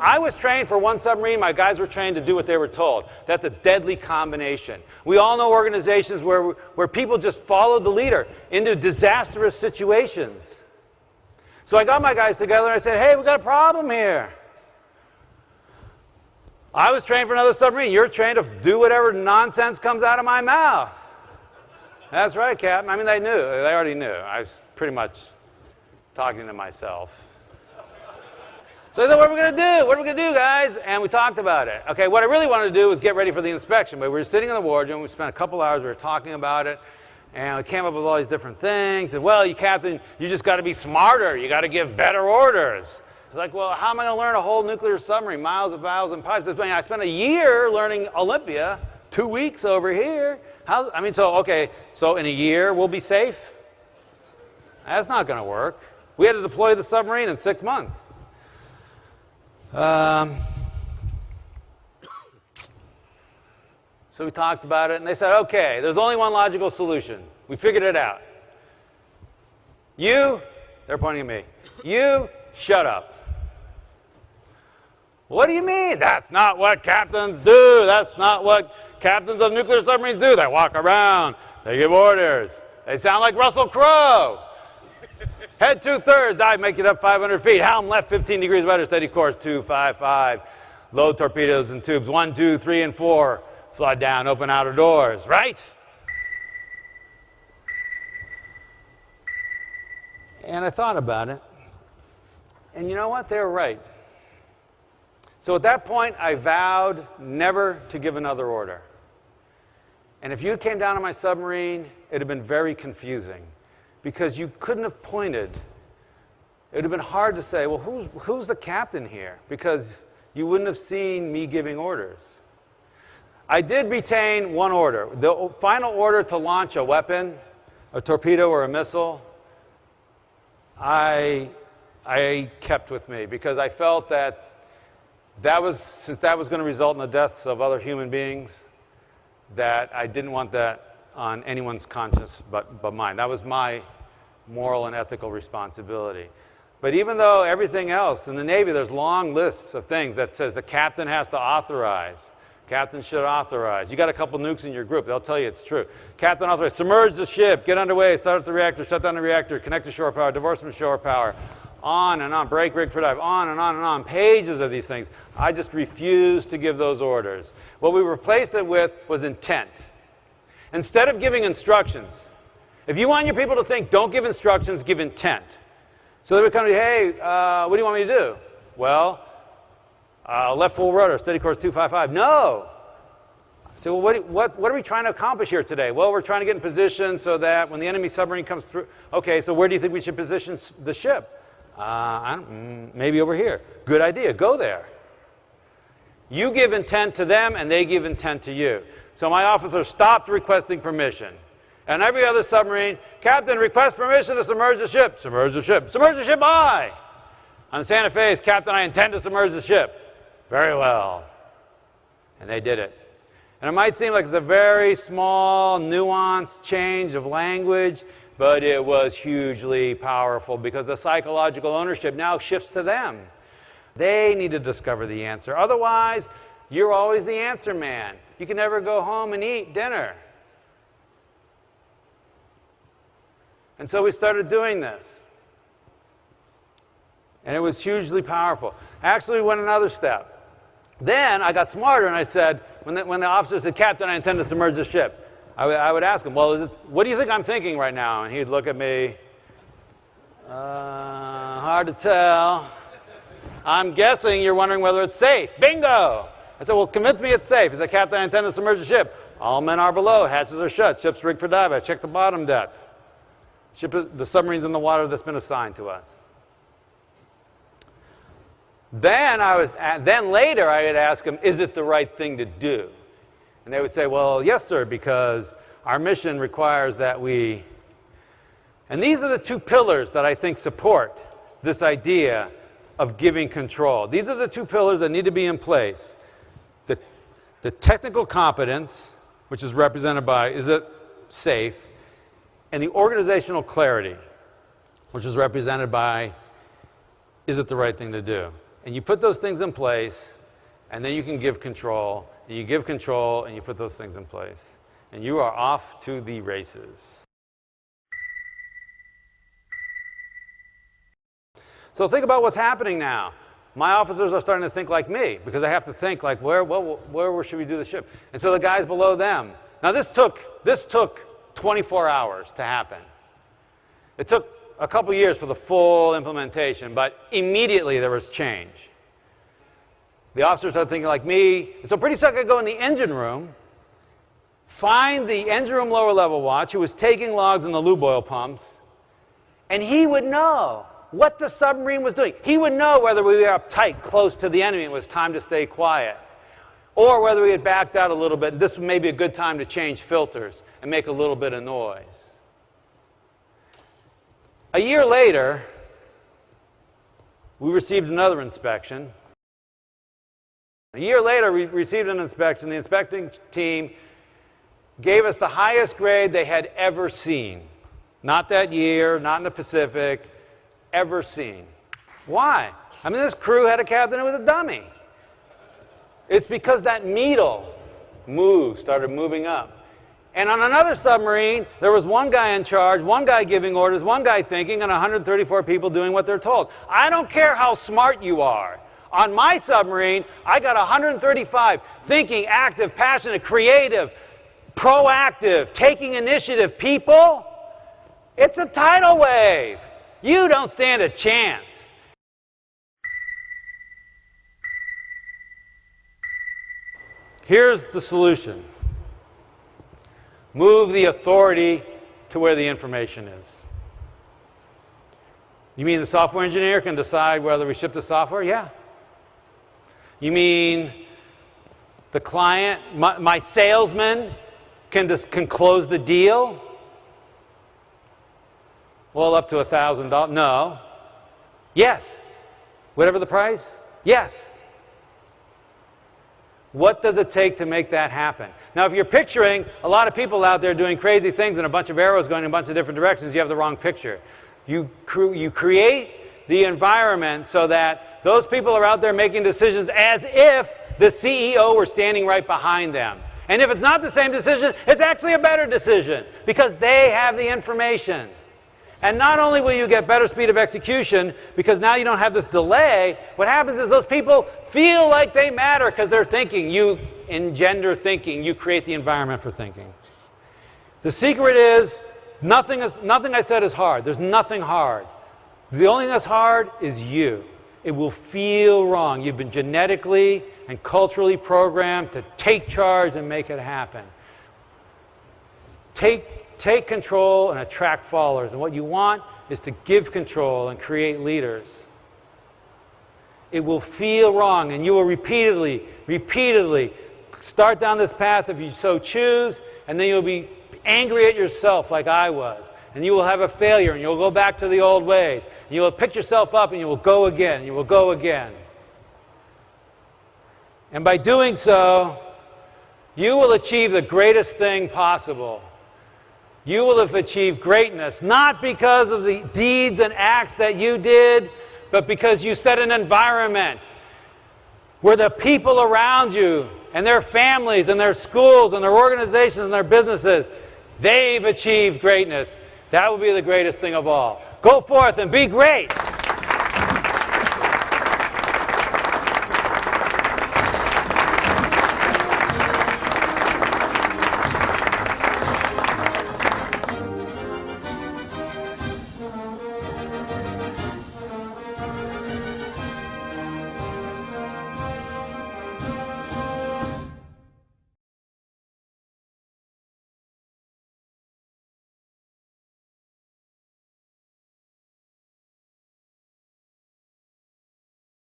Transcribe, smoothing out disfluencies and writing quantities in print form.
I was trained for one submarine. My guys were trained to do what they were told. That's a deadly combination. We all know organizations where people just follow the leader into disastrous situations. So I got my guys together and I said, hey, we got a problem here. I was trained for another submarine. You're trained to do whatever nonsense comes out of my mouth. That's right, Captain. I mean, they knew. They already knew. I was pretty much talking to myself. So I said, what are we going to do? What are we going to do, guys? And we talked about it. Okay, what I really wanted to do was get ready for the inspection. But we were sitting in the wardroom. We spent a couple hours. We were talking about it. And we came up with all these different things. And, well, you Captain, you just got to be smarter. You got to give better orders. It's like, well, how am I going to learn a whole nuclear submarine, miles of valves and pipes? I spent a year learning Olympia, 2 weeks over here. So in a year, we'll be safe? That's not going to work. We had to deploy the submarine in 6 months. So we talked about it, and they said, okay, there's only one logical solution. We figured it out. You, they're pointing at me, you shut up. What do you mean? That's not what captains do. That's not what captains of nuclear submarines do. They walk around. They give orders. They sound like Russell Crowe. Head 2/3, dive, make it up 500 feet. Helm left 15 degrees rudder, steady course 255. Load torpedoes and tubes 1, 2, 3, and 4. Flood down, open outer doors, right? And I thought about it. And you know what? They were right. So at that point, I vowed never to give another order. And if you came down on my submarine, it would have been very confusing because you couldn't have pointed. It would have been hard to say, well, who's the captain here? Because you wouldn't have seen me giving orders. I did retain one order. The final order to launch a weapon, a torpedo or a missile, I kept with me because I felt that since that was going to result in the deaths of other human beings, that I didn't want that on anyone's conscience but mine. That was my moral and ethical responsibility. But even though everything else, in the Navy, there's long lists of things that says the captain has to authorize. Captain should authorize. You got a couple nukes in your group, they'll tell you it's true. Captain authorize, submerge the ship, get underway, start up the reactor, shut down the reactor, connect to shore power, divorce from shore power. On and on, break rig for dive, on and on, pages of these things. I just refused to give those orders. What we replaced it with was intent. Instead of giving instructions, if you want your people to think, don't give instructions, give intent. So they would come to you, hey, what do you want me to do? Well, left full rudder, steady course 255. No! I say, well, what are we trying to accomplish here today? Well, we're trying to get in position so that when the enemy submarine comes through, okay, so where do you think we should position the ship? Maybe over here. Good idea. Go there. You give intent to them, and they give intent to you. So my officer stopped requesting permission. And every other submarine, Captain, request permission to submerge the ship. Submerge the ship. Submerge the ship, aye. On Santa Fe, Captain, I intend to submerge the ship. Very well. And they did it. And it might seem like it's a very small, nuanced change of language, but it was hugely powerful because the psychological ownership now shifts to them. They need to discover the answer. Otherwise, you're always the answer man. You can never go home and eat dinner. And so we started doing this. And it was hugely powerful. Actually, we went another step. Then I got smarter and I said, when the officer said, Captain, I intend to submerge the ship, I would ask him, well, what do you think I'm thinking right now? And he'd look at me, hard to tell. I'm guessing you're wondering whether it's safe. Bingo! I said, well, convince me it's safe. He said, Captain, I intend to submerge the ship. All men are below, hatches are shut, ship's rigged for dive. I checked the bottom depth. The submarine's in the water that's been assigned to us. Then later I would ask them, is it the right thing to do? And they would say, well, yes, sir, because our mission requires that we... And these are the two pillars that I think support this idea of giving control. These are the two pillars that need to be in place. The technical competence, which is represented by, is it safe? And the organizational clarity, which is represented by, is it the right thing to do? And you put those things in place, and then you can give control. And you give control, and you put those things in place. And you are off to the races. So think about what's happening now. My officers are starting to think like me, because I have to think like, where should we do the ship? And so the guys below them. Now this took 24 hours to happen. It took a couple years for the full implementation, but immediately there was change. The officers started thinking like me, and so pretty soon I could go in the engine room, find the engine room lower level watch who was taking logs in the lube oil pumps, and he would know what the submarine was doing. He would know whether we were up tight, close to the enemy, and it was time to stay quiet, or whether we had backed out a little bit, and this may be a good time to change filters and make a little bit of noise. A year later, we received another inspection. A year later, we received an inspection. The inspecting team gave us the highest grade they had ever seen. Not that year, not in the Pacific, ever seen. Why? I mean, this crew had a captain who was a dummy. It's because that needle started moving up. And on another submarine, there was one guy in charge, one guy giving orders, one guy thinking, and 134 people doing what they're told. I don't care how smart you are. On my submarine, I got 135 thinking, active, passionate, creative, proactive, taking initiative people. It's a tidal wave. You don't stand a chance. Here's the solution. Move the authority to where the information is. You mean the software engineer can decide whether we ship the software? Yeah. You mean the client, my salesman can close the deal? Well, up to $1,000. No. Yes. Whatever the price? Yes. What does it take to make that happen? Now, if you're picturing a lot of people out there doing crazy things and a bunch of arrows going in a bunch of different directions, you have the wrong picture. You create the environment so that those people are out there making decisions as if the CEO were standing right behind them. And if it's not the same decision, it's actually a better decision because they have the information. And not only will you get better speed of execution, because now you don't have this delay, what happens is those people feel like they matter because they're thinking. You engender thinking. You create the environment for thinking. The secret is, nothing I said is hard. There's nothing hard. The only thing that's hard is you. It will feel wrong. You've been genetically and culturally programmed to take charge and make it happen. Take control and attract followers. And what you want is to give control and create leaders. It will feel wrong, and you will repeatedly start down this path if you so choose, and then you'll be angry at yourself like I was. And you will have a failure, and you'll go back to the old ways. And you will pick yourself up, and you will go again, and you will go again. And by doing so, you will achieve the greatest thing possible. You will have achieved greatness, not because of the deeds and acts that you did, but because you set an environment where the people around you and their families and their schools and their organizations and their businesses, they've achieved greatness. That will be the greatest thing of all. Go forth and be great.